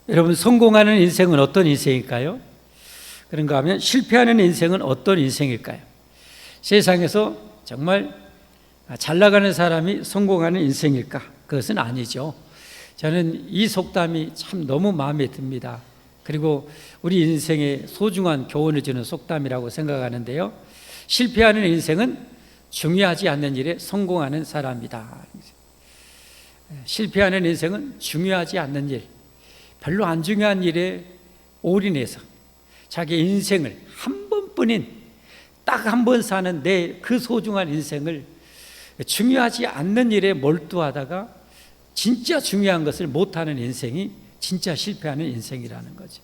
여러분, 성공하는 인생은 어떤 인생일까요? 그런가 하면 실패하는 인생은 어떤 인생일까요? 세상에서 정말 잘 나가는 사람이 성공하는 인생일까? 그것은 아니죠. 저는 이 속담이 참 너무 마음에 듭니다. 그리고 우리 인생에 소중한 교훈을 주는 속담이라고 생각하는데요. 실패하는 인생은 중요하지 않는 일에 성공하는 사람이다. 실패하는 인생은 중요하지 않는 일, 별로 안 중요한 일에 올인해서 자기 인생을 한 번뿐인 딱 한 번 사는 내 그 소중한 인생을 중요하지 않는 일에 몰두하다가 진짜 중요한 것을 못하는 인생이 진짜 실패하는 인생이라는 거죠.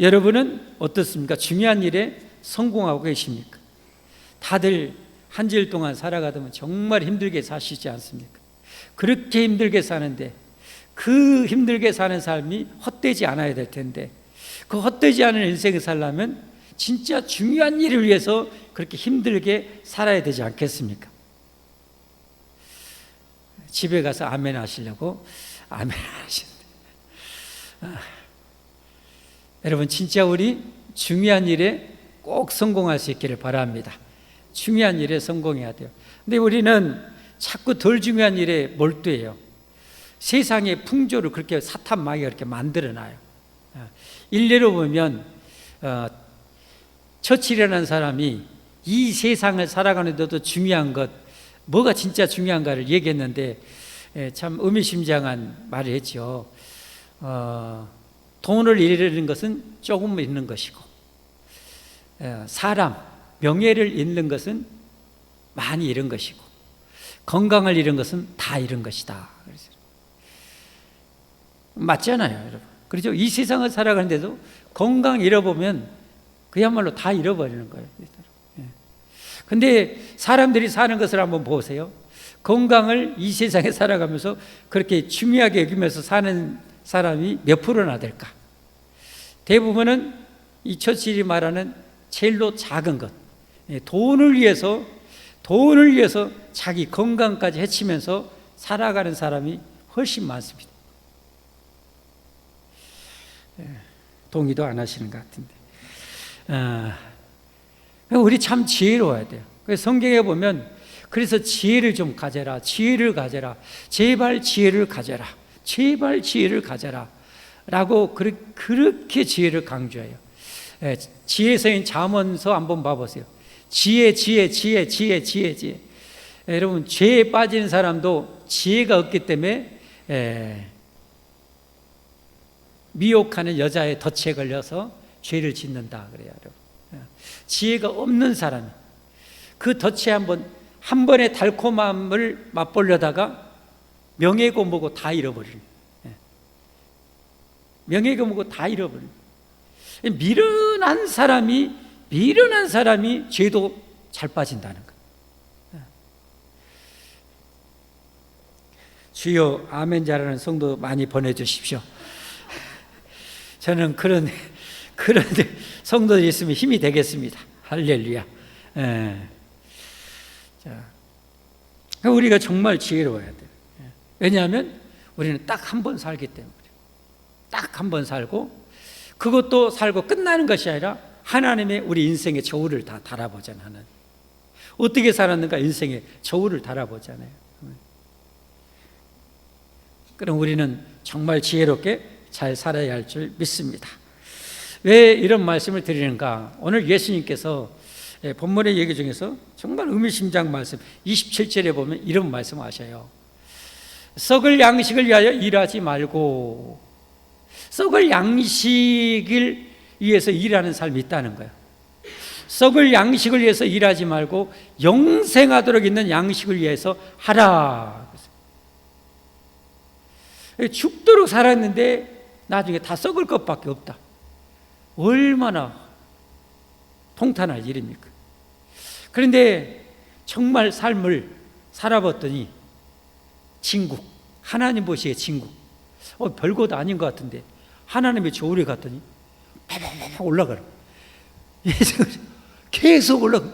여러분은 어떻습니까? 중요한 일에 성공하고 계십니까? 다들 한 주일 동안 살아가다 보면 정말 힘들게 사시지 않습니까? 그렇게 힘들게 사는데 그 힘들게 사는 삶이 헛되지 않아야 될 텐데 그 헛되지 않은 인생을 살려면 진짜 중요한 일을 위해서 그렇게 힘들게 살아야 되지 않겠습니까? 집에 가서 아멘 하시려고 아멘 하시는데 여러분, 진짜 우리 중요한 일에 꼭 성공할 수 있기를 바랍니다. 중요한 일에 성공해야 돼요. 근데 우리는 자꾸 덜 중요한 일에 몰두해요. 세상의 풍조를 그렇게 사탄마귀가 그렇게 만들어놔요. 일례로 보면 처칠이라는 사람이 이 세상을 살아가는데도 중요한 것, 뭐가 진짜 중요한가를 얘기했는데 참 의미심장한 말을 했죠. 돈을 잃는 것은 조금 잃는 것이고 사람, 명예를 잃는 것은 많이 잃은 것이고 건강을 잃은 것은 다 잃은 것이다. 맞잖아요, 여러분. 그렇죠? 이 세상을 살아가는데도 건강 잃어보면 그야말로 다 잃어버리는 거예요. 근데 사람들이 사는 것을 한번 보세요. 건강을 이 세상에 살아가면서 그렇게 중요하게 여기면서 사는 사람이 몇 프로나 될까? 대부분은 이 처칠이 말하는 제일로 작은 것, 돈을 위해서 자기 건강까지 해치면서 살아가는 사람이 훨씬 많습니다. 동의도 안 하시는 것 같은데. 우리 참 지혜로워야 돼요. 그래서 성경에 보면 그래서 지혜를 좀 가져라, 지혜를 가져라, 제발 지혜를 가져라, 제발 지혜를 가져라 라고 그렇게 지혜를 강조해요. 지혜서인 잠언서 한번 봐보세요. 지혜. 여러분, 죄에 빠지는 사람도 지혜가 없기 때문에 미혹하는 여자의 덫에 걸려서 죄를 짓는다 그래요, 여러분. 지혜가 없는 사람이 그 덫에 한 번의 달콤함을 맛보려다가 명예고 뭐고 다 잃어버리는, 명예고 뭐고 다 잃어버리는 미련한 사람이 죄도 잘 빠진다는 거예요. 주여 아멘 잘하는 성도 많이 보내주십시오. 저는 그런 성도들이 있으면 힘이 되겠습니다. 할렐루야. 자, 우리가 정말 지혜로워야 돼요. 왜냐하면 우리는 딱 한 번 살기 때문에. 딱 한 번 살고 그것도 살고 끝나는 것이 아니라 하나님의 우리 인생의 저울을 다 달아보잖아요. 하나님. 어떻게 살았는가 인생의 저울을 달아보잖아요. 그럼 우리는 정말 지혜롭게 잘 살아야 할 줄 믿습니다. 왜 이런 말씀을 드리는가? 오늘 예수님께서 본문의 얘기 중에서 정말 의미심장 말씀 27절에 보면 이런 말씀 하셔요. 썩을 양식을 위하여 일하지 말고, 썩을 양식을 위해서 일하는 삶이 있다는 거예요. 썩을 양식을 위해서 일하지 말고 영생하도록 있는 양식을 위해서 하라. 죽도록 살았는데 나중에 다 썩을 것밖에 없다. 얼마나 통탄할 일입니까? 그런데 정말 삶을 살아봤더니 진국, 하나님 보시기에 진국, 별것 아닌 것 같은데 하나님의 저울에 갔더니 팍팍팍 올라가라. 계속 올라가,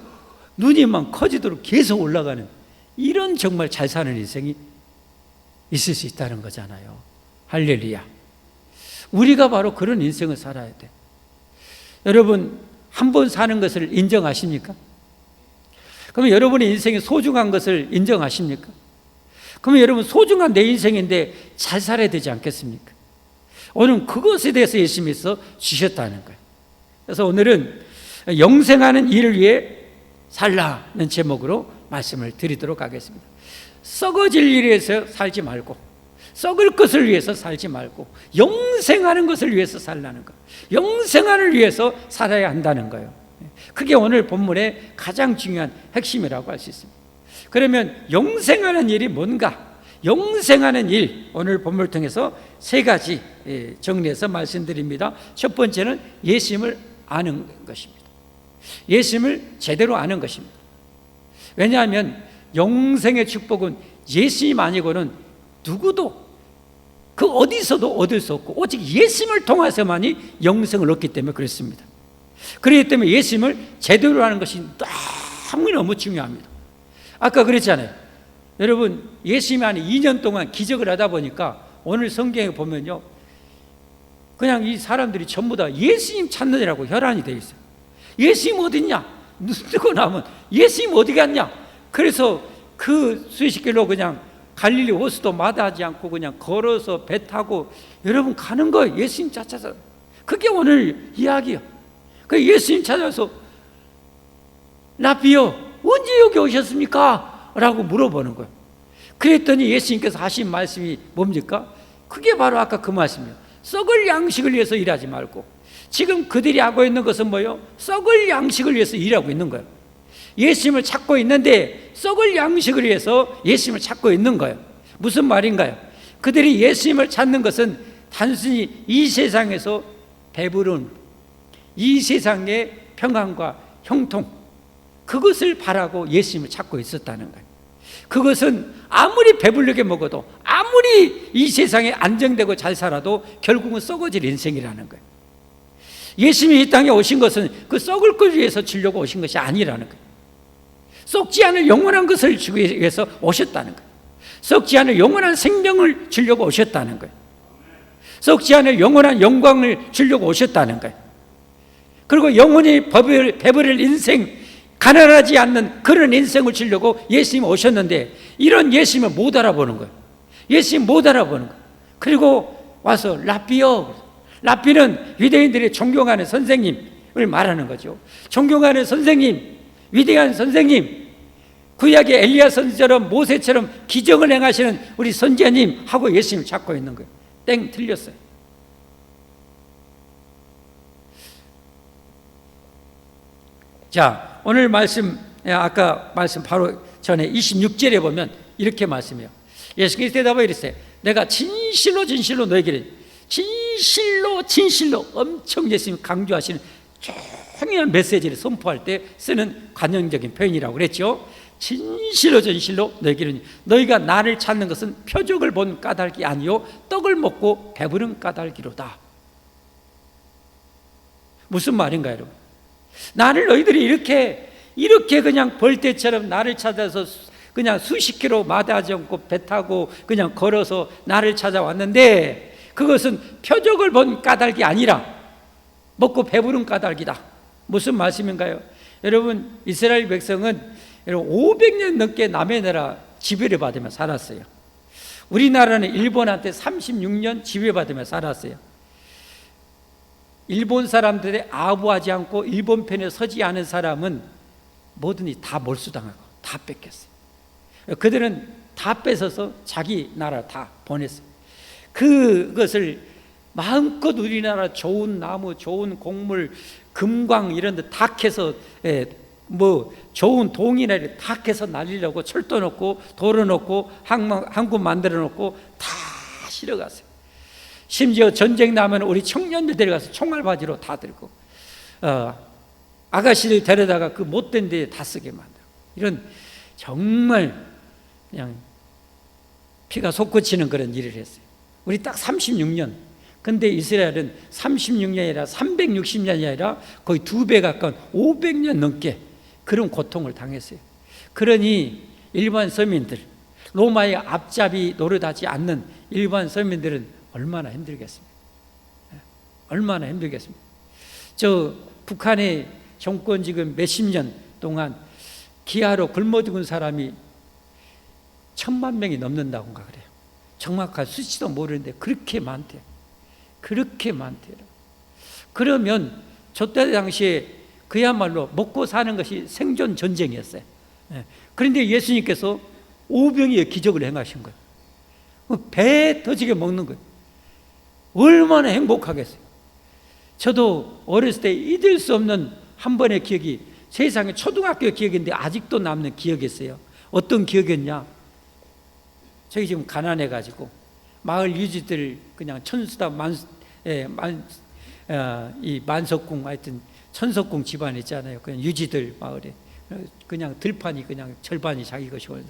눈이만 커지도록 계속 올라가는 이런 정말 잘 사는 인생이 있을 수 있다는 거잖아요. 할렐루야. 우리가 바로 그런 인생을 살아야 돼. 여러분, 한 번 사는 것을 인정하십니까? 그러면 여러분의 인생이 소중한 것을 인정하십니까? 그러면 여러분, 소중한 내 인생인데 잘 살아야 되지 않겠습니까? 오늘은 그것에 대해서 예수님께서 주셨다는 거예요. 그래서 오늘은 영생하는 일을 위해 살라는 제목으로 말씀을 드리도록 하겠습니다. 썩어질 일에 위해서 살지 말고, 썩을 것을 위해서 살지 말고, 영생하는 것을 위해서 살라는 거, 영생하는 위해서 살아야 한다는 거예요. 그게 오늘 본문의 가장 중요한 핵심이라고 할 수 있습니다. 그러면 영생하는 일이 뭔가? 영생하는 일, 오늘 본문을 통해서 세 가지 정리해서 말씀드립니다. 첫 번째는 예수님을 아는 것입니다. 예수님을 제대로 아는 것입니다. 왜냐하면 영생의 축복은 예수님 아니고는 누구도 그 어디서도 얻을 수 없고 오직 예수님을 통해서만이 영생을 얻기 때문에 그렇습니다. 그렇기 때문에 예수님을 제대로 아는 것이 너무 중요합니다. 아까 그랬잖아요. 여러분, 예수님이 한 2년 동안 기적을 하다 보니까 오늘 성경에 보면요, 그냥 이 사람들이 전부 다 예수님 찾느라고 혈안이 되어 있어요. 예수님 어딨냐? 눈 뜨고 나면 예수님 어디 갔냐? 그래서 그 수십 킬로 그냥 갈릴리 호수도 마다하지 않고 그냥 걸어서 배 타고 여러분 가는 거예요. 예수님 찾아서. 그게 오늘 이야기예요. 그 예수님 찾아서 라비요, 언제 여기 오셨습니까? 라고 물어보는 거예요. 그랬더니 예수님께서 하신 말씀이 뭡니까? 그게 바로 아까 그 말씀이에요. 썩을 양식을 위해서 일하지 말고, 지금 그들이 하고 있는 것은 뭐예요? 썩을 양식을 위해서 일하고 있는 거예요. 예수님을 찾고 있는데 썩을 양식을 위해서 예수님을 찾고 있는 거예요. 무슨 말인가요? 그들이 예수님을 찾는 것은 단순히 이 세상에서 배부른, 이 세상의 평안과 형통, 그것을 바라고 예수님을 찾고 있었다는 거예요. 그것은 아무리 배부르게 먹어도, 아무리 이 세상에 안정되고 잘 살아도 결국은 썩어질 인생이라는 거예요. 예수님이 이 땅에 오신 것은 그 썩을 것 위해서 주려고 오신 것이 아니라는 거예요. 썩지 않을 영원한 것을 주기 위해서 오셨다는 거예요. 썩지 않을 영원한 생명을 주려고 오셨다는 거예요. 썩지 않을 영원한 영광을 주려고 오셨다는 거예요. 그리고 영원히 배부를 인생, 가난하지 않는 그런 인생을 주려고 예수님이 오셨는데 이런 예수님을 못 알아보는 거예요. 예수님 못 알아보는 거예요. 그리고 와서 라비요, 라비는 유대인들이 존경하는 선생님을 말하는 거죠. 존경하는 선생님, 위대한 선생님, 구약의 엘리야 선지처럼 모세처럼 기적을 행하시는 우리 선지자님 하고 예수님을 찾고 있는 거예요. 땡, 틀렸어요. 자, 오늘 말씀, 아까 말씀 바로 전에 26절에 보면 이렇게 말씀해요. 예수께서 대답하여 이르시되 내가 진실로 진실로 너에게 진실로 엄청 예수님 강조하시는 중요한 메시지를 선포할 때 쓰는 관용적인 표현이라고 그랬죠. 진실로 너에게 이르니 너희가 나를 찾는 것은 표적을 본 까닭이 아니요 떡을 먹고 배부른 까닭이로다. 무슨 말인가요, 여러분? 나를 너희들이 이렇게 그냥 벌떼처럼 나를 찾아서 그냥 수십 킬로 마다하지 않고 배 타고 그냥 걸어서 나를 찾아왔는데 그것은 표적을 본 까닭이 아니라 먹고 배부른 까닭이다. 무슨 말씀인가요? 여러분, 이스라엘 백성은 500년 넘게 남의 나라 지배를 받으며 살았어요. 우리나라는 일본한테 36년 지배받으며 살았어요. 일본 사람들의 아부하지 않고 일본 편에 서지 않은 사람은 뭐든지 다 몰수당하고 다 뺏겼어요. 그들은 다 뺏어서 자기 나라 다 보냈어요. 그것을 마음껏 우리나라 좋은 나무, 좋은 곡물, 금광 이런 데 다 캐서 뭐 좋은 동이나 다 캐서 날리려고 철도 넣고 도로 넣고 항구 만들어 놓고 다 실어갔어요. 심지어 전쟁 나면 우리 청년들 데려가서 총알바지로 다 들고 아가씨를 데려다가 그 못된 데에 다 쓰게 만들고 이런 정말 그냥 피가 솟구치는 그런 일을 했어요. 우리 딱 36년. 근데 이스라엘은 36년이 아니라 360년이 아니라 거의 2배 가까운 500년 넘게 그런 고통을 당했어요. 그러니 일반 서민들, 로마의 앞잡이 노릇하지 않는 일반 서민들은 얼마나 힘들겠습니까? 얼마나 힘들겠습니까? 저 북한의 정권 지금 몇십 년 동안 기아로 굶어 죽은 사람이 1,000만 명이 넘는다고인가 그래요. 정확한 수치도 모르는데 그렇게 많대요. 그렇게 많대요. 그러면 저때 당시에 그야말로 먹고 사는 것이 생존 전쟁이었어요. 그런데 예수님께서 오병이의 기적을 행하신 거예요. 배 터지게 먹는 거예요. 얼마나 행복하겠어요. 저도 어렸을 때 잊을 수 없는 한 번의 기억이 세상에 초등학교 기억인데 아직도 남는 기억이 있어요. 어떤 기억이었냐? 저희 지금 가난해가지고 마을 유지들 그냥 천수다 이 만석궁 하여튼 천석궁 집안 있잖아요. 그냥 유지들 마을에 그냥 들판이 그냥 절반이 자기 것이고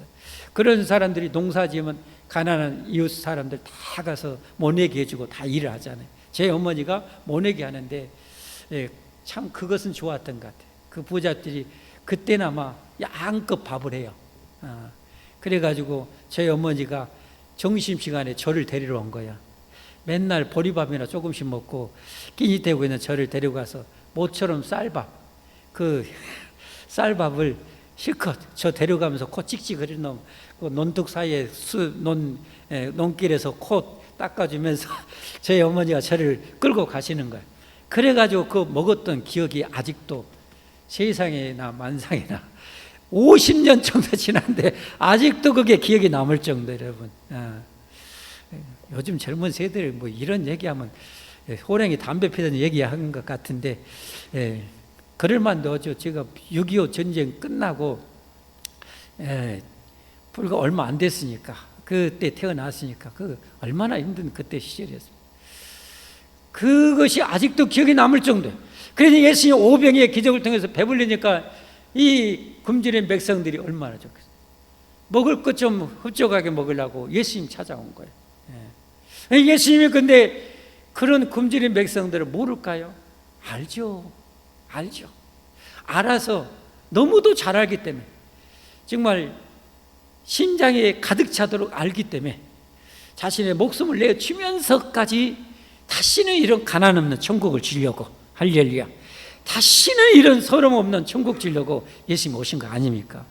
그런 사람들이 농사 지으면 가난한 이웃 사람들 다 가서 모내기 해주고 다 일을 하잖아요. 제 어머니가 모내기 하는데 참 그것은 좋았던 것 같아요. 그 부자들이 그때나마 양껏 밥을 해요. 그래가지고 저희 어머니가 점심시간에 저를 데리러 온 거야. 맨날 보리밥이나 조금씩 먹고 끼니 대고 있는 저를 데리고 가서 모처럼 쌀밥, 그 쌀밥을 실컷 저 데려가면서 코 찍찍 흐리는 그 논둑 사이에 논길에서 코 닦아주면서 저희 어머니가 저를 끌고 가시는 거예요. 그래가지고 그 먹었던 기억이 아직도 세상에나 만상에나 50년 정도 지났는데 아직도 그게 기억이 남을 정도. 여러분, 요즘 젊은 세대를 뭐 이런 얘기하면 호랭이 담배 피던 얘기하는 것 같은데 그럴만도 하죠. 제가 6.25 전쟁 끝나고 불과 얼마 안 됐으니까 그때 태어났으니까 그 얼마나 힘든 그때 시절이었어요. 그것이 아직도 기억에 남을 정도예요. 그래서 예수님 오병이의 기적을 통해서 배불리니까 이 굶주린 백성들이 얼마나 좋겠어요. 먹을 것 좀 흡족하게 먹으려고 예수님 찾아온 거예요. 예수님이 근데 그런 굶주린 백성들을 모를까요? 알죠. 알아서 너무도 잘 알기 때문에 정말 심장에 가득 차도록 알기 때문에 자신의 목숨을 내주면서까지 다시는 이런 가난 없는 천국을 주려고, 할렐루야, 다시는 이런 서름 없는 천국 주려고 예수님이 오신 거 아닙니까?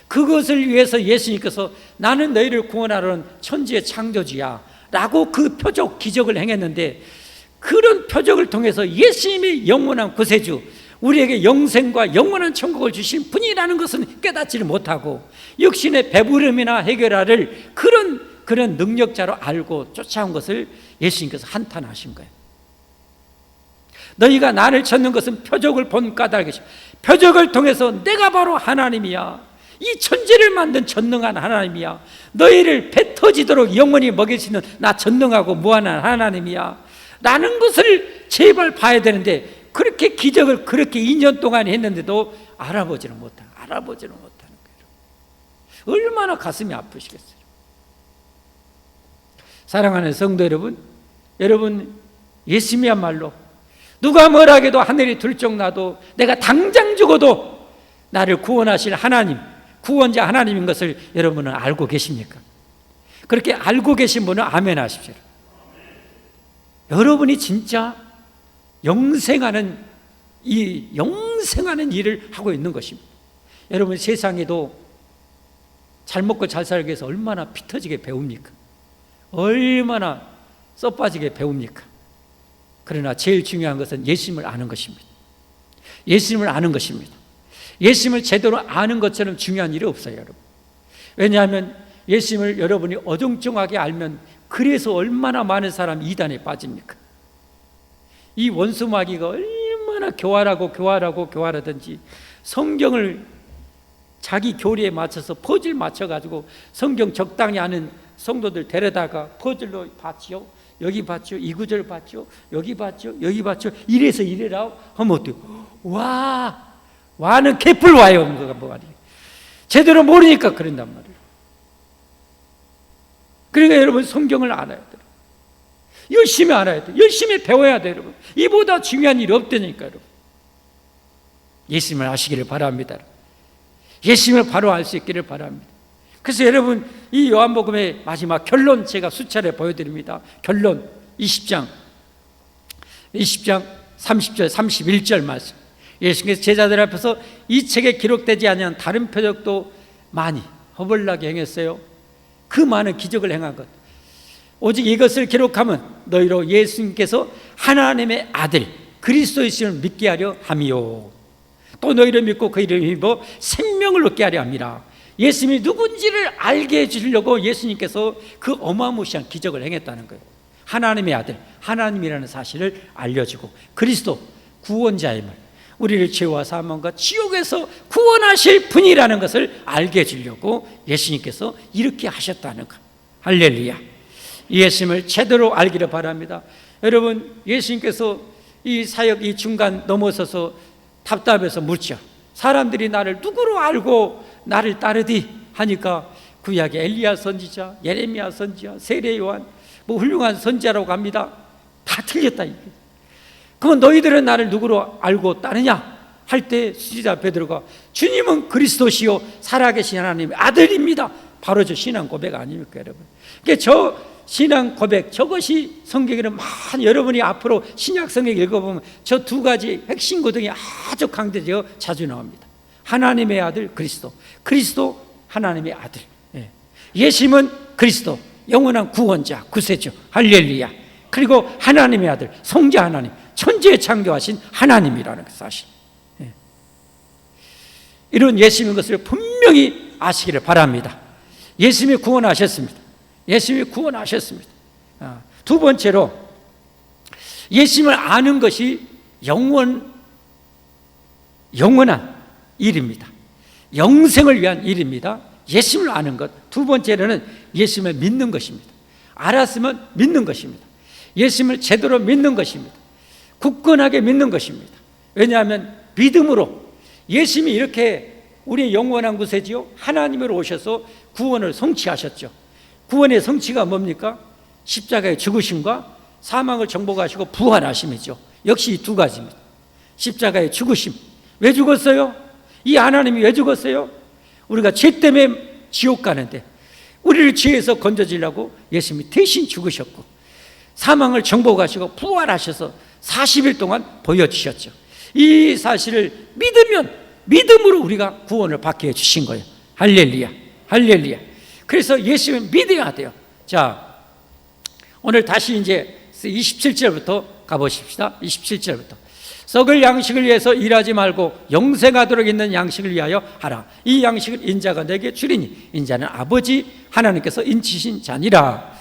그것을 위해서 예수님께서 나는 너희를 구원하려는 천지의 창조주야 라고 그 표적 기적을 행했는데, 그런 표적을 통해서 예수님이 영원한 구세주, 우리에게 영생과 영원한 천국을 주신 분이라는 것은 깨닫지를 못하고 육신의 배부름이나 해결하를 그런 능력자로 알고 쫓아온 것을 예수님께서 한탄하신 거예요. 너희가 나를 찾는 것은 표적을 본 까닭이죠. 표적을 통해서 내가 바로 하나님이야, 이 천지를 만든 전능한 하나님이야, 너희를 배 터지도록 영원히 먹일 수 있는 나 전능하고 무한한 하나님이야 라는 것을 제발 봐야 되는데, 그렇게 기적을 그렇게 2년 동안 했는데도 알아보지는 못하는 거예요. 얼마나 가슴이 아프시겠어요. 사랑하는 성도 여러분, 예수님이야말로 누가 뭐라 해도 하늘이 둘쩍나도 내가 당장 죽어도 나를 구원하실 하나님, 구원자 하나님인 것을 여러분은 알고 계십니까? 그렇게 알고 계신 분은 아멘 하십시오. 여러분이 진짜 영생하는 일을 하고 있는 것입니다. 여러분, 세상에도 잘 먹고 잘 살기 위해서 얼마나 피 터지게 배웁니까? 얼마나 써 빠지게 배웁니까? 그러나 제일 중요한 것은 예수님을 아는 것입니다. 예수님을 아는 것입니다. 예수님을 제대로 아는 것처럼 중요한 일이 없어요, 여러분. 왜냐하면 예수님을 여러분이 어정쩡하게 알면 그래서 얼마나 많은 사람이 이단에 빠집니까? 이 원수마귀가 얼마나 교활하든지 성경을 자기 교리에 맞춰서 퍼즐 맞춰가지고 성경 적당히 아는 성도들 데려다가 퍼즐로 봤지요, 여기 봤죠, 이 구절 봤죠, 여기 봤죠, 여기 봤죠, 이래서 이래라 하면 어때요? 와는 개뿔 와요. 말이에요. 제대로 모르니까 그런단 말이에요. 그러니까 여러분, 성경을 알아야 돼요. 열심히 알아야 돼요. 열심히 배워야 돼요, 여러분. 이보다 중요한 일이 없다니까, 여러분. 예수님을 아시기를 바랍니다. 예수님을 바로 알 수 있기를 바랍니다. 그래서 여러분, 이 요한복음의 마지막 결론 제가 수차례 보여드립니다. 결론 20장 30절 31절 말씀. 예수께서 제자들 앞에서 이 책에 기록되지 않은 다른 표적도 많이 허벌나게 행했어요. 그 많은 기적을 행한 것, 오직 이것을 기록하면 너희로 예수님께서 하나님의 아들 그리스도이심을 믿게 하려 함이요, 또 너희를 믿고 그 이름을 힘입어 생명을 얻게 하려 함이라. 예수님이 누군지를 알게 해주려고 예수님께서 그 어마무시한 기적을 행했다는 거예요. 하나님의 아들, 하나님이라는 사실을 알려주고, 그리스도 구원자임을, 우리를 죄와 사망과 지옥에서 구원하실 분이라는 것을 알게 해주려고 예수님께서 이렇게 하셨다는 것. 할렐루야. 예수님을 제대로 알기를 바랍니다. 여러분, 예수님께서 이 사역 이 중간 넘어서서 답답해서 묻죠. 사람들이 나를 누구로 알고 나를 따르디 하니까 구약의 엘리야 선지자, 예레미야 선지자, 세례 요한, 뭐 훌륭한 선지자라고 합니다. 다 틀렸다. 그럼 너희들은 나를 누구로 알고 따르냐 할 때 수지자 베드로가 주님은 그리스도시요 살아계신 하나님의 아들입니다. 바로 저 신앙 고백 아닙니까, 여러분? 그러니까 저 신앙 고백, 저것이 성경에는 많이, 여러분이 앞으로 신약 성경 읽어보면 저 두 가지 핵심 고등이 아주 강조되어 자주 나옵니다. 하나님의 아들 그리스도, 그리스도 하나님의 아들. 예수님은 그리스도, 영원한 구원자, 구세주. 할렐루야. 그리고 하나님의 아들, 성자 하나님, 천지에 창조하신 하나님이라는 사실. 이런 예수님의 것을 분명히 아시기를 바랍니다. 예수님이 구원하셨습니다. 예수님이 구원하셨습니다. 두 번째로, 예수님을 아는 것이 영원한 일입니다. 영생을 위한 일입니다. 예수님을 아는 것. 두 번째로는 예수님을 믿는 것입니다. 알았으면 믿는 것입니다. 예수님을 제대로 믿는 것입니다. 굳건하게 믿는 것입니다. 왜냐하면 믿음으로, 예수님이 이렇게 우리의 영원한 구세주요 하나님으로 오셔서 구원을 성취하셨죠. 구원의 성취가 뭡니까? 십자가의 죽으심과 사망을 정복하시고 부활하심이죠. 역시 이 두 가지입니다. 십자가의 죽으심. 왜 죽었어요? 이 하나님이 왜 죽었어요? 우리가 죄 때문에 지옥 가는데 우리를 죄에서 건져주려고 예수님이 대신 죽으셨고, 사망을 정복하시고 부활하셔서 40일 동안 보여주셨죠. 이 사실을 믿으면, 믿음으로 우리가 구원을 받게 해주신 거예요. 할렐루야, 할렐루야. 그래서 예수님을 믿어야 돼요. 자, 오늘 다시 이제 27절부터 가보십시다. 27절부터. 썩을 양식을 위해서 일하지 말고 영생하도록 있는 양식을 위하여 하라. 이 양식을 인자가 내게 주리니 인자는 아버지 하나님께서 인치신 자니라.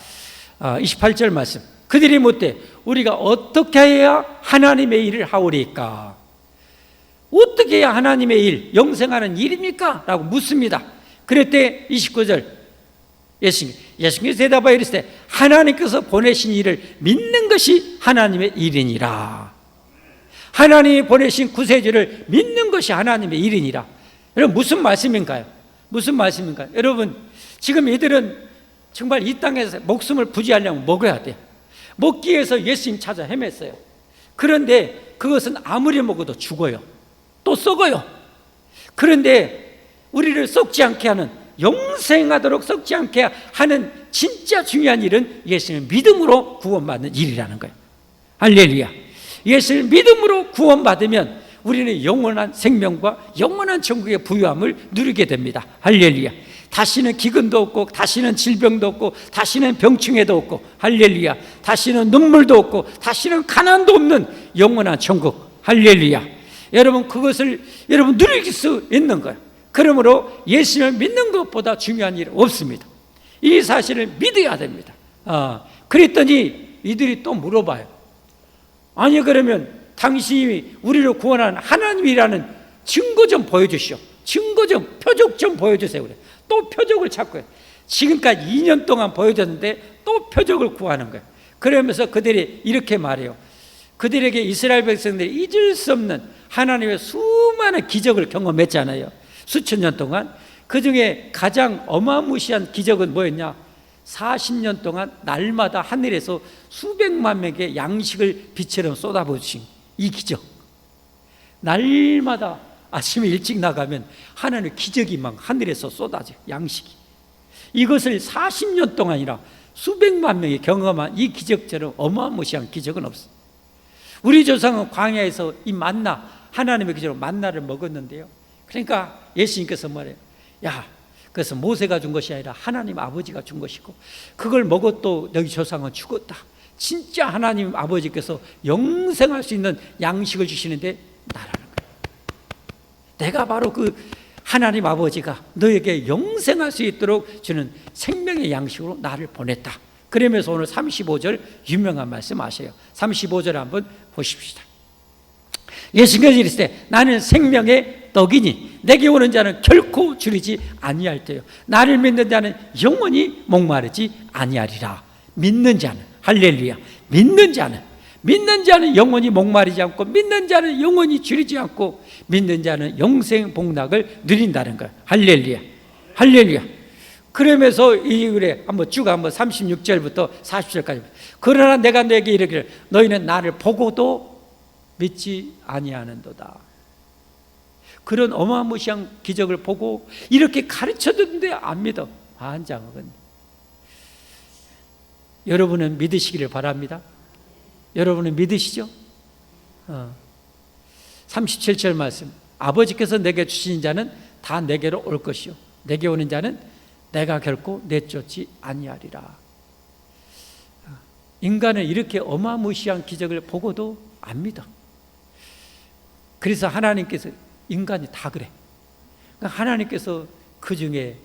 28절 말씀. 그들이 묻되 우리가 어떻게 해야 하나님의 일을 하오리까? 어떻게 해야 하나님의 일, 영생하는 일입니까? 라고 묻습니다. 그랬대 29절 예수님께서 대답하여 이르시되 하나님께서 보내신 일을 믿는 것이 하나님의 일이니라. 하나님이 보내신 구세주를 믿는 것이 하나님의 일이니라. 여러분, 무슨 말씀인가요? 무슨 말씀인가요? 여러분, 지금 이들은 정말 이 땅에서 목숨을 부지하려면 먹어야 돼요. 먹기 위해서 예수님 찾아 헤맸어요. 그런데 그것은 아무리 먹어도 죽어요. 또 썩어요. 그런데 우리를 썩지 않게 하는, 영생하도록 썩지 않게 하는 진짜 중요한 일은 예수님을 믿음으로 구원받는 일이라는 거예요. 할렐루야. 예수를 믿음으로 구원받으면 우리는 영원한 생명과 영원한 천국의 부유함을 누리게 됩니다. 할렐루야. 다시는 기근도 없고, 다시는 질병도 없고, 다시는 병충해도 없고, 할렐루야. 다시는 눈물도 없고, 다시는 가난도 없는 영원한 천국. 할렐루야. 여러분, 그것을 여러분 누릴 수 있는 거예요. 그러므로 예수를 믿는 것보다 중요한 일은 없습니다. 이 사실을 믿어야 됩니다. 그랬더니 이들이 또 물어봐요. 아니, 그러면 당신이 우리를 구원한 하나님이라는 증거 좀 보여주시오. 증거 좀, 표적 좀 보여주세요. 그래. 또 표적을 찾고 해요. 지금까지 2년 동안 보여줬는데 또 표적을 구하는 거예요. 그러면서 그들이 이렇게 말해요. 그들에게 이스라엘 백성들이 잊을 수 없는 하나님의 수많은 기적을 경험했잖아요. 수천 년 동안. 그 중에 가장 어마무시한 기적은 뭐였냐? 40년 동안 날마다 하늘에서 수백만 명의 양식을 빛처럼 쏟아부으신 이 기적. 날마다 아침에 일찍 나가면 하나님의 기적이 막 하늘에서 쏟아져. 양식이. 이것을 40년 동안이나 수백만 명이 경험한 이 기적처럼 어마무시한 기적은 없어. 우리 조상은 광야에서 이 만나, 하나님의 기적으로 만나를 먹었는데요. 그러니까 예수님께서 말해요. 야, 그래서 모세가 준 것이 아니라 하나님 아버지가 준 것이고, 그걸 먹어도 너희 조상은 죽었다. 진짜 하나님 아버지께서 영생할 수 있는 양식을 주시는데 나라는 거예요. 내가 바로 그 하나님 아버지가 너에게 영생할 수 있도록 주는 생명의 양식으로 나를 보냈다. 그러면서 오늘 35절 유명한 말씀 아세요? 35절 한번 보십시다. 예수께서 이르시되 나는 생명의 떡이니 내게 오는 자는 결코 줄이지 아니할 때요 나를 믿는 자는 영원히 목마르지 아니하리라. 믿는 자는, 할렐루야, 믿는 자는 영원히 목마르지 않고, 믿는 자는 영원히 줄이지 않고, 믿는 자는 영생 복락을 누린다는 거예요. 할렐루야, 할렐루야. 그러면서 이 글에 한번 쭉 한번 36절부터 40절까지. 그러나 내가 너에게 이르기를 너희는 나를 보고도 믿지 아니하는도다. 그런 어마무시한 기적을 보고 이렇게 가르쳐줬는데 안 믿어. 환장하건. 여러분은 믿으시기를 바랍니다. 여러분은 믿으시죠? 37절 말씀. 아버지께서 내게 주신 자는 다 내게로 올 것이요 내게 오는 자는 내가 결코 내쫓지 아니하리라. 인간은 이렇게 어마무시한 기적을 보고도 안 믿어. 그래서 하나님께서, 인간이 다 그래. 하나님께서 그 중에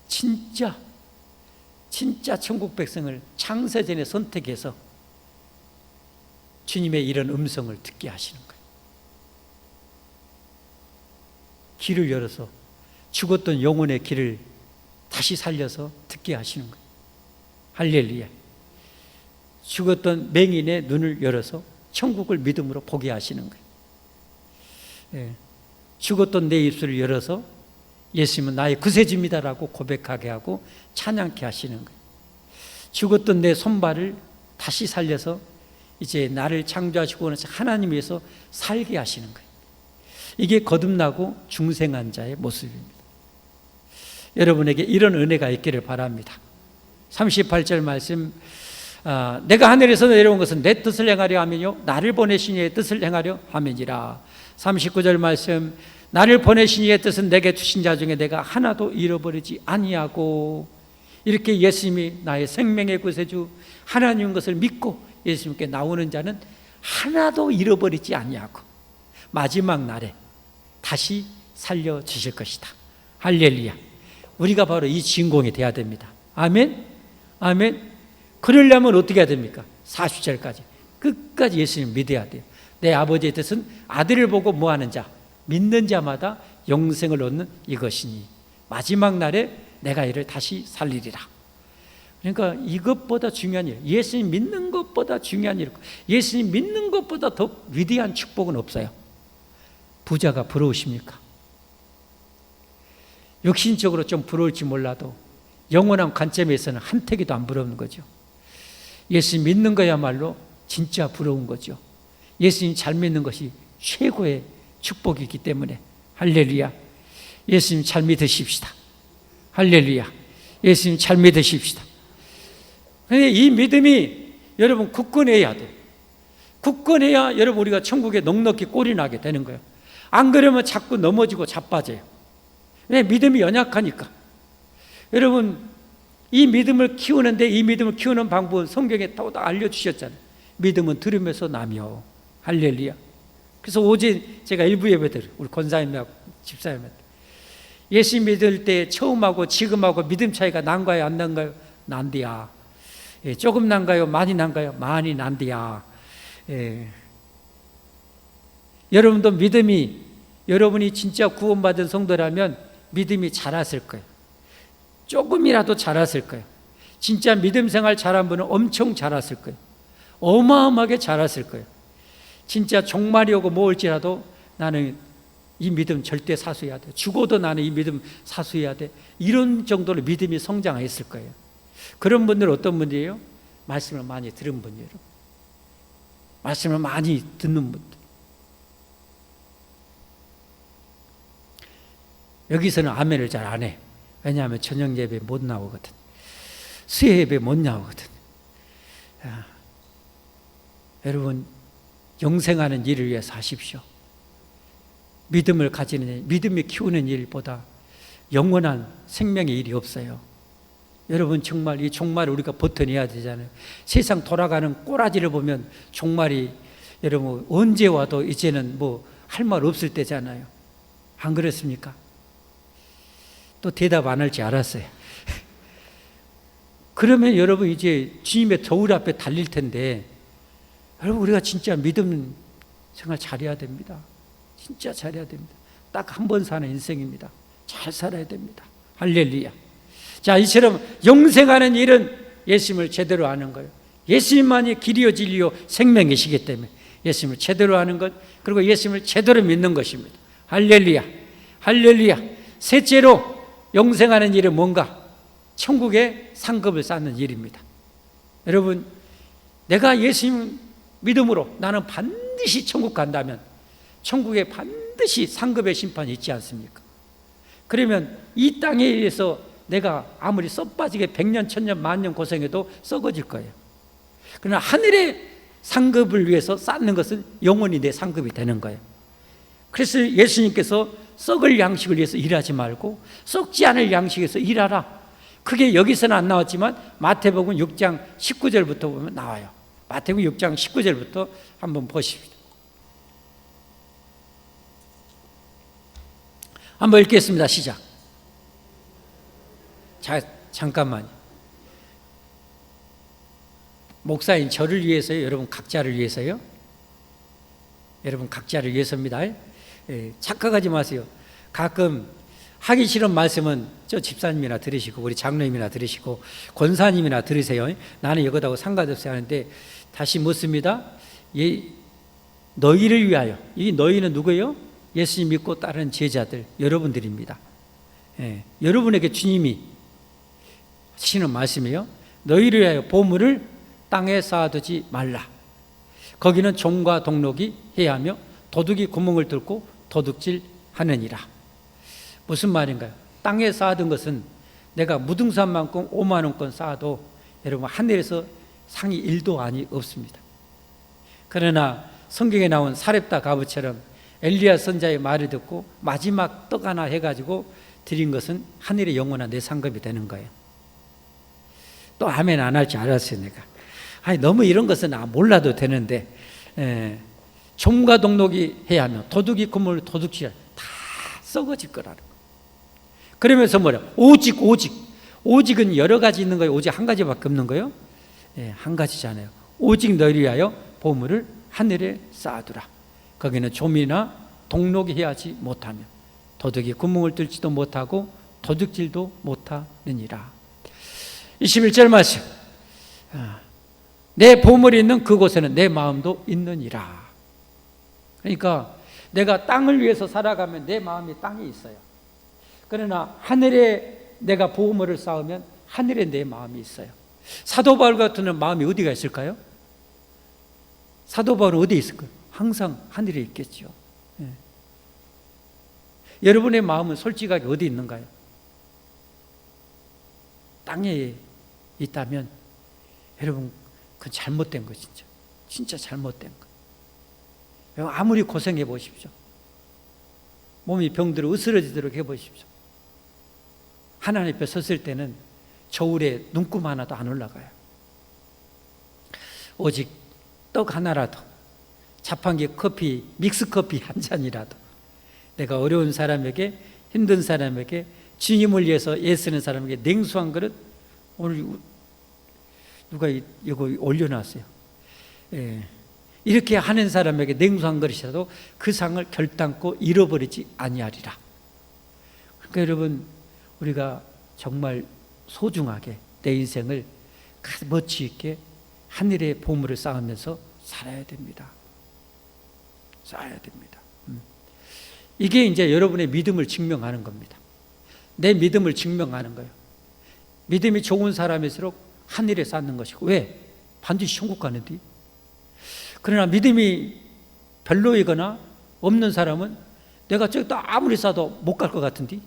진짜 천국 백성을 창세전에 선택해서 주님의 이런 음성을 듣게 하시는 거예요. 길을 열어서 죽었던 영혼의 길을 다시 살려서 듣게 하시는 거예요. 할렐루야. 죽었던 맹인의 눈을 열어서 천국을 믿음으로 보게 하시는 거예요. 예. 죽었던 내 입술을 열어서 예수님은 나의 구세주입니다라고 고백하게 하고 찬양케 하시는 거예요. 죽었던 내 손발을 다시 살려서 이제 나를 창조하시고 오는 하나님 위해서 살게 하시는 거예요. 이게 거듭나고 중생한 자의 모습입니다. 여러분에게 이런 은혜가 있기를 바랍니다. 38절 말씀, 내가 하늘에서 내려온 것은 내 뜻을 행하려 하면요 나를 보내신 이의 뜻을 행하려 함이니라. 39절 말씀, 나를 보내신 이의 뜻은 내게 주신 자 중에 내가 하나도 잃어버리지 아니하고. 이렇게 예수님이 나의 생명의 구세주 하나님인 것을 믿고 예수님께 나오는 자는 하나도 잃어버리지 아니하고 마지막 날에 다시 살려주실 것이다. 할렐루야. 우리가 바로 이 주인공이 돼야 됩니다. 아멘, 아멘. 그러려면 어떻게 해야 됩니까? 40절까지 끝까지 예수님 믿어야 돼요. 내 아버지의 뜻은 아들을 보고 뭐하는 자, 믿는 자마다 영생을 얻는 이것이니 마지막 날에 내가 이를 다시 살리리라. 그러니까 이것보다 중요한 일, 예수님 믿는 것보다 중요한 일, 예수님 믿는 것보다 더 위대한 축복은 없어요. 부자가 부러우십니까? 육신적으로 좀 부러울지 몰라도 영원한 관점에서는 한태기도 안 부러운 거죠. 예수님 믿는 거야말로 진짜 부러운 거죠. 예수님 잘 믿는 것이 최고의 축복이기 때문에. 할렐루야. 예수님 잘 믿으십시다. 할렐루야. 예수님 잘 믿으십시다. 그런데 이 믿음이 여러분 굳건해야 돼요. 굳건해야 여러분 우리가 천국에 넉넉히 꼴이 나게 되는 거예요. 안 그러면 자꾸 넘어지고 자빠져요. 왜? 믿음이 연약하니까. 여러분 이 믿음을 키우는데, 이 믿음을 키우는 방법은 성경에 다 알려주셨잖아요. 믿음은 들으면서 나며. 할렐루야. 그래서 어제 제가 일부 예배들 우리 권사님하고 집사님한테 예수 믿을 때 처음하고 지금하고 믿음 차이가 난가요 안 난가요? 난디야. 예, 조금 난가요? 많이 난가요? 많이 난디야. 예. 여러분도 믿음이, 여러분이 진짜 구원받은 성도라면 믿음이 자랐을 거예요. 조금이라도 자랐을 거예요. 진짜 믿음 생활 잘한 분은 엄청 자랐을 거예요. 어마어마하게 자랐을 거예요. 진짜 종말이 오고 뭐 올지라도 나는 이 믿음 절대 사수해야 돼. 죽어도 나는 이 믿음 사수해야 돼. 이런 정도로 믿음이 성장했을 거예요. 그런 분들은 어떤 분이에요? 말씀을 많이 들은 분이에요. 말씀을 많이 듣는 분들. 여기서는 아멘을 잘 안 해. 왜냐하면 저녁 예배 못 나오거든. 수요 예배 못 나오거든. 여러분, 영생하는 일을 위해서 하십시오. 믿음을 가지는 일, 믿음이 키우는 일보다 영원한 생명의 일이 없어요. 여러분, 정말 이 종말을 우리가 버텨내야 되잖아요. 세상 돌아가는 꼬라지를 보면 종말이 여러분 언제 와도 이제는 뭐 할 말 없을 때잖아요. 안 그렇습니까? 또 대답 안 할지 알았어요. 그러면 여러분 이제 주님의 저울 앞에 달릴 텐데, 여러분 우리가 진짜 믿음 생활 잘해야 됩니다. 진짜 잘해야 됩니다. 딱 한 번 사는 인생입니다. 잘 살아야 됩니다. 할렐루야. 자, 이처럼 영생하는 일은 예수님을 제대로 아는 거예요. 예수님만이 길이요 진리요 생명이시기 때문에 예수님을 제대로 아는 것, 그리고 예수님을 제대로 믿는 것입니다. 할렐루야. 할렐루야. 셋째로 영생하는 일은 뭔가? 천국에 상급을 쌓는 일입니다. 여러분, 내가 예수님 믿음으로 나는 반드시 천국 간다면 천국에 반드시 상급의 심판이 있지 않습니까? 그러면 이 땅에 의해서 내가 아무리 썩빠지게 100년, 1000년, 만년 고생해도 썩어질 거예요. 그러나 하늘의 상급을 위해서 쌓는 것은 영원히 내 상급이 되는 거예요. 그래서 예수님께서 썩을 양식을 위해서 일하지 말고 썩지 않을 양식에서 일하라. 그게 여기서는 안 나왔지만 마태복음 6장 19절부터 보면 나와요. 마태복음 6장 19절부터 한번 보십시오. 한번 읽겠습니다. 시작. 자, 잠깐만요. 목사인 저를 위해서요? 여러분 각자를 위해서요? 여러분 각자를 위해서입니다. 착각하지 마세요. 가끔 하기 싫은 말씀은 저 집사님이나 들으시고 우리 장로님이나 들으시고 권사님이나 들으세요. 나는 이거하고 상관없어요 하는데 다시 묻습니다. 너희를 위하여. 이 너희는 누구예요? 예수님 믿고 따르는 제자들, 여러분들입니다. 여러분에게 주님이 하시는 말씀이에요. 너희를 위하여 보물을 땅에 쌓아두지 말라. 거기는 종과 동록이 해하며 도둑이 구멍을 뚫고 도둑질하느니라. 무슨 말인가요? 땅에 쌓아둔 것은 내가 무등산만큼 5만 원권 쌓아도 여러분 하늘에서 상이 1도 아니 없습니다. 그러나 성경에 나온 사렙다 가부처럼 엘리야 선자의 말을 듣고 마지막 떡 하나 해가지고 드린 것은 하늘의 영원한 내 상급이 되는 거예요. 또 아멘 안 할지 알았어요. 내가 너무 이런 것은 몰라도 되는데 종과 동록이 해야 하며 도둑이 그물을 도둑질 다 썩어질 거라는 거예요. 그러면서 뭐냐? 오직은 여러 가지 있는 거예요? 오직 한 가지밖에 없는 거예요? 한 가지잖아요. 오직 너희를 위하여 보물을 하늘에 쌓아두라. 거기는 좀이나 동록이 해하지 못하며 도둑이 구멍을 뚫지도 못하고 도둑질도 못하느니라. 21절 말씀. 내 보물이 있는 그곳에는 내 마음도 있느니라. 그러니까 내가 땅을 위해서 살아가면 내 마음이 땅에 있어요. 그러나 하늘에 내가 보물을 쌓으면 하늘에 내 마음이 있어요. 사도 바울 같은 마음이 어디가 있을까요? 사도 바울은 어디에 있을까요? 항상 하늘에 있겠죠. 여러분의 마음은 솔직하게 어디 있는가요? 땅에 있다면 여러분 그건 잘못된 거 진짜 잘못된 거. 아무리 고생해 보십시오. 몸이 병들어 으스러지도록 해보십시오. 하나님 앞에 섰을 때는 저울에 눈금 하나도 안 올라가요. 오직 떡 하나라도 자판기 커피, 믹스커피 한 잔이라도 내가 어려운 사람에게, 힘든 사람에게, 주님을 위해서 애쓰는 사람에게 냉수 한 그릇, 오늘 누가 이거 올려놨어요. 이렇게 하는 사람에게 냉수 한 그릇이라도 그 상을 결단코 잃어버리지 아니하리라. 그러니까 여러분 우리가 정말 소중하게 내 인생을 값어치 있게 하늘의 보물을 쌓으면서 살아야 됩니다. 쌓아야 됩니다. 이게 이제 여러분의 믿음을 증명하는 겁니다. 내 믿음을 증명하는 거예요. 믿음이 좋은 사람일수록 하늘에 쌓는 것이고. 왜? 반드시 천국 가는데. 그러나 믿음이 별로이거나 없는 사람은 내가 저기다 아무리 쌓아도 못 갈 것 같은데,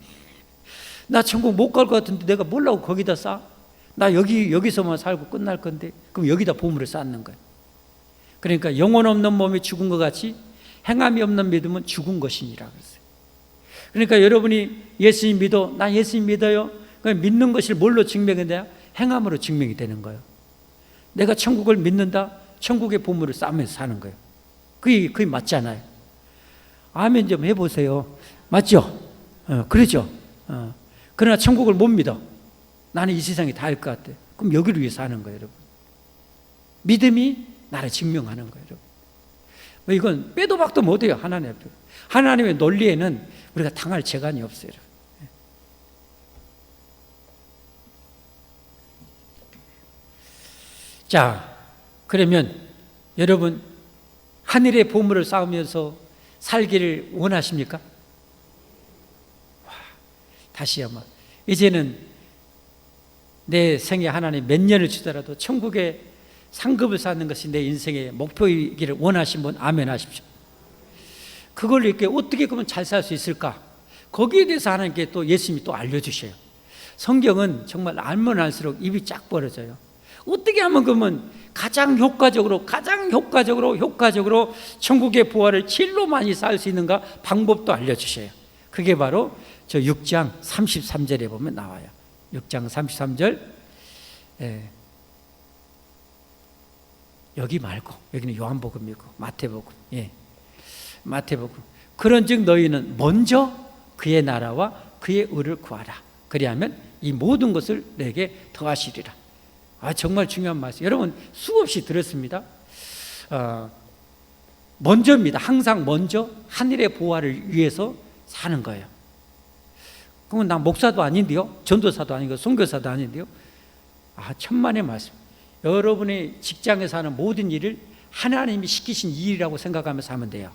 나 천국 못 갈 것 같은데 내가 뭐라고 거기다 쌓아? 나 여기서만 살고 끝날 건데. 그럼 여기다 보물을 쌓는 거예요. 그러니까 영혼 없는 몸이 죽은 것 같이 행함이 없는 믿음은 죽은 것이니라 그랬어요. 그러니까 여러분이 예수님 믿어, 나 예수님 믿어요. 믿는 것을 뭘로 증명했냐? 행함으로 증명이 되는 거예요. 내가 천국을 믿는다, 천국의 보물을 쌓으면서 사는 거예요. 그게 맞잖아요. 아멘 좀 해보세요. 맞죠? 그러죠? 그러나 천국을 못 믿어. 나는 이 세상이 다일 것 같아. 그럼 여기를 위해서 하는 거예요, 여러분. 믿음이 나를 증명하는 거예요, 여러분. 이건 빼도 박도 못해요, 하나님 앞에. 하나님의 논리에는 우리가 당할 재간이 없어요. 자, 그러면 여러분 하늘의 보물을 쌓으면서 살기를 원하십니까? 다시 한번, 이제는 내 생에 하나님 몇 년을 주더라도 천국의 상급을 쌓는 것이 내 인생의 목표이기를 원하신 분 아멘 하십시오. 그걸 이렇게 어떻게 그러면 잘 살 수 있을까? 거기에 대해서 하나님께 또 예수님이 또 알려주셔요. 성경은 정말 알면 알수록 입이 쫙 벌어져요. 어떻게 하면 그러면 가장 효과적으로 천국의 부활을 제일로 많이 쌓을 수 있는가 방법도 알려주셔요. 그게 바로 저 6장 33절에 보면 나와요. 6장 33절. 여기 말고 여기는 요한복음이고 마태복음. 마태복음. 그런즉 너희는 먼저 그의 나라와 그의 의를 구하라. 그리하면 이 모든 것을 내게 더하시리라. 정말 중요한 말씀. 여러분 수없이 들었습니다. 먼저입니다. 항상 먼저 하늘의 보화를 위해서 사는 거예요. 그러면 나 목사도 아닌데요, 전도사도 아니고 선교사도 아닌데요. 천만의 말씀. 여러분의 직장에서 하는 모든 일을 하나님이 시키신 일이라고 생각하면서 하면 돼요.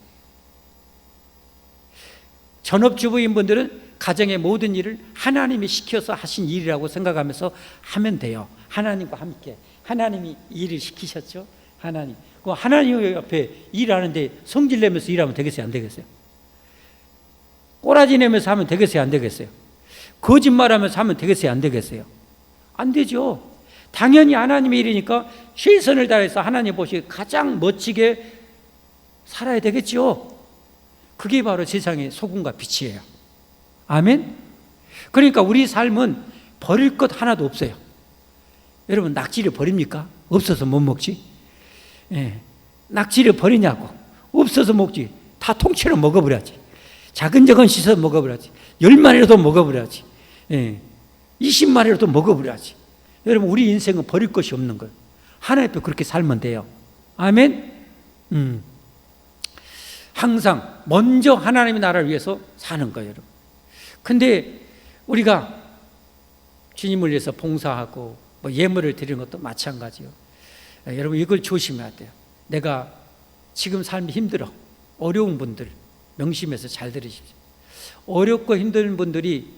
전업주부인 분들은 가정의 모든 일을 하나님이 시켜서 하신 일이라고 생각하면서 하면 돼요. 하나님과 함께. 하나님이 일을 시키셨죠. 하나님 옆에 일하는데 성질 내면서 일하면 되겠어요, 안 되겠어요? 꼬라지 내면서 하면 되겠어요, 안 되겠어요? 거짓말하면서 하면 되겠어요, 안 되겠어요? 안 되죠. 당연히 하나님의 일이니까 최선을 다해서 하나님 보시기에 가장 멋지게 살아야 되겠죠. 그게 바로 세상의 소금과 빛이에요. 아멘? 그러니까 우리 삶은 버릴 것 하나도 없어요. 여러분 낙지를 버립니까? 없어서 못 먹지. 낙지를 버리냐고. 없어서 먹지. 다 통째로 먹어버려야지. 작은 씻어서 먹어버려야지. 10마리라도 먹어버려야지. 20마리라도 먹어버려야지. 여러분 우리 인생은 버릴 것이 없는 거예요. 하나님 앞에 그렇게 살면 돼요. 아멘? 항상 먼저 하나님의 나라를 위해서 사는 거예요, 여러분. 근데 우리가 주님을 위해서 봉사하고 예물을 드리는 것도 마찬가지요. 여러분 이걸 조심해야 돼요. 내가 지금 삶이 힘들어. 어려운 분들 명심해서 잘 들으십시오. 어렵고 힘든 분들이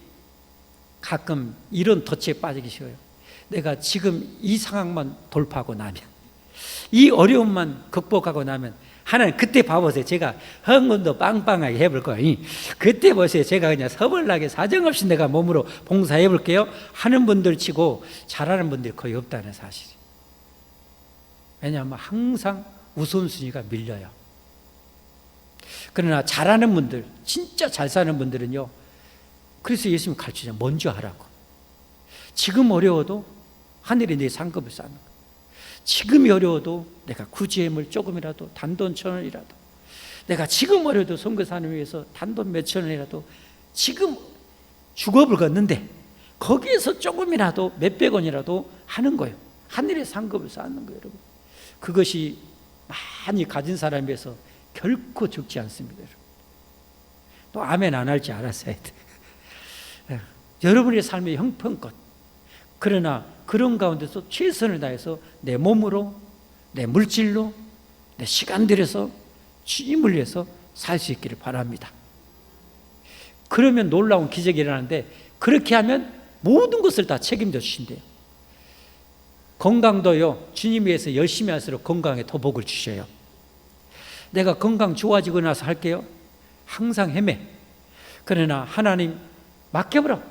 가끔 이런 덫에 빠지기 쉬워요. 내가 지금 이 상황만 돌파하고 나면, 이 어려움만 극복하고 나면 하나님 그때 봐보세요. 제가 헌금도 빵빵하게 해볼 거예요. 그때 보세요. 제가 그냥 서벌나게 사정없이 내가 몸으로 봉사해 볼게요 하는 분들 치고 잘하는 분들이 거의 없다는 사실이에요. 왜냐하면 항상 우선순위가 밀려요. 그러나 잘하는 분들, 진짜 잘 사는 분들은요, 그래서 예수님 가르치잖아요. 먼저 하라고. 지금 어려워도 하늘이 내 상급을 쌓는 거예요. 지금이 어려워도 내가 구제물 조금이라도, 단돈 1,000원이라도, 내가 지금 어려워도 선교사를 위해서 단돈 몇천 원이라도, 지금 죽업을 걷는데 거기에서 조금이라도 몇백 원이라도 하는 거예요. 하늘의 상급을 쌓는 거예요, 여러분. 그것이 많이 가진 사람에 비해서 결코 적지 않습니다, 여러분. 또 아멘 안 할지 알았어야 돼. 여러분의 삶의 형편껏. 그러나 그런 가운데서 최선을 다해서 내 몸으로, 내 물질로, 내 시간 들여서 주님을 위해서 살 수 있기를 바랍니다. 그러면 놀라운 기적이 일어나는데, 그렇게 하면 모든 것을 다 책임져 주신대요. 건강도요, 주님 위해서 열심히 할수록 건강에 더 복을 주셔요. 내가 건강 좋아지고 나서 할게요. 항상 헤매. 그러나 하나님 맡겨버려.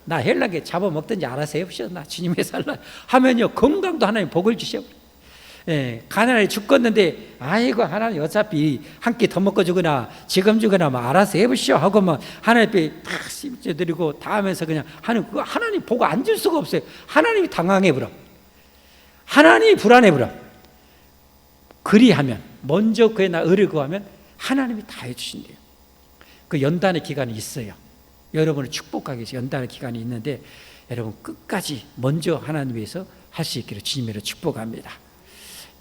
나 헬라게 잡아먹든지 알아서 해보셔. 나 주님의 살라 하면요, 건강도 하나님 복을 주셔. 예, 가난하게 죽겠는데 아이고 하나님 어차피 한 끼 더 먹고 주거나 지금 주거나 뭐 알아서 해보시오 하고 막 하나님 앞에 탁 심겨드리고 다 하면서 그냥 하는 그거 하나님 복 안 줄 수가 없어요. 하나님이 당황해버려. 하나님이 불안해버려. 그리하면 먼저 그의 나 의를 구하면 하나님이 다 해주신대요. 그 연단의 기간이 있어요. 여러분을 축복하기 위해서 연단의 기간이 있는데 여러분 끝까지 먼저 하나님 위해서 할 수 있기를 주님으로 축복합니다.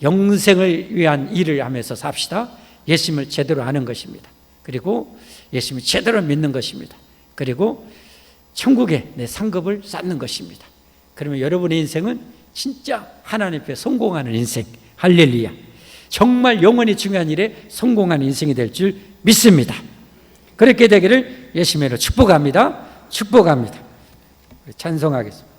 영생을 위한 일을 하면서 삽시다. 예수님을 제대로 아는 것입니다. 그리고 예수님을 제대로 믿는 것입니다. 그리고 천국에 내 상급을 쌓는 것입니다. 그러면 여러분의 인생은 진짜 하나님 앞에 성공하는 인생, 할렐루야, 정말 영원히 중요한 일에 성공하는 인생이 될 줄 믿습니다. 그렇게 되기를 예수님으로 축복합니다. 축복합니다. 찬송하겠습니다.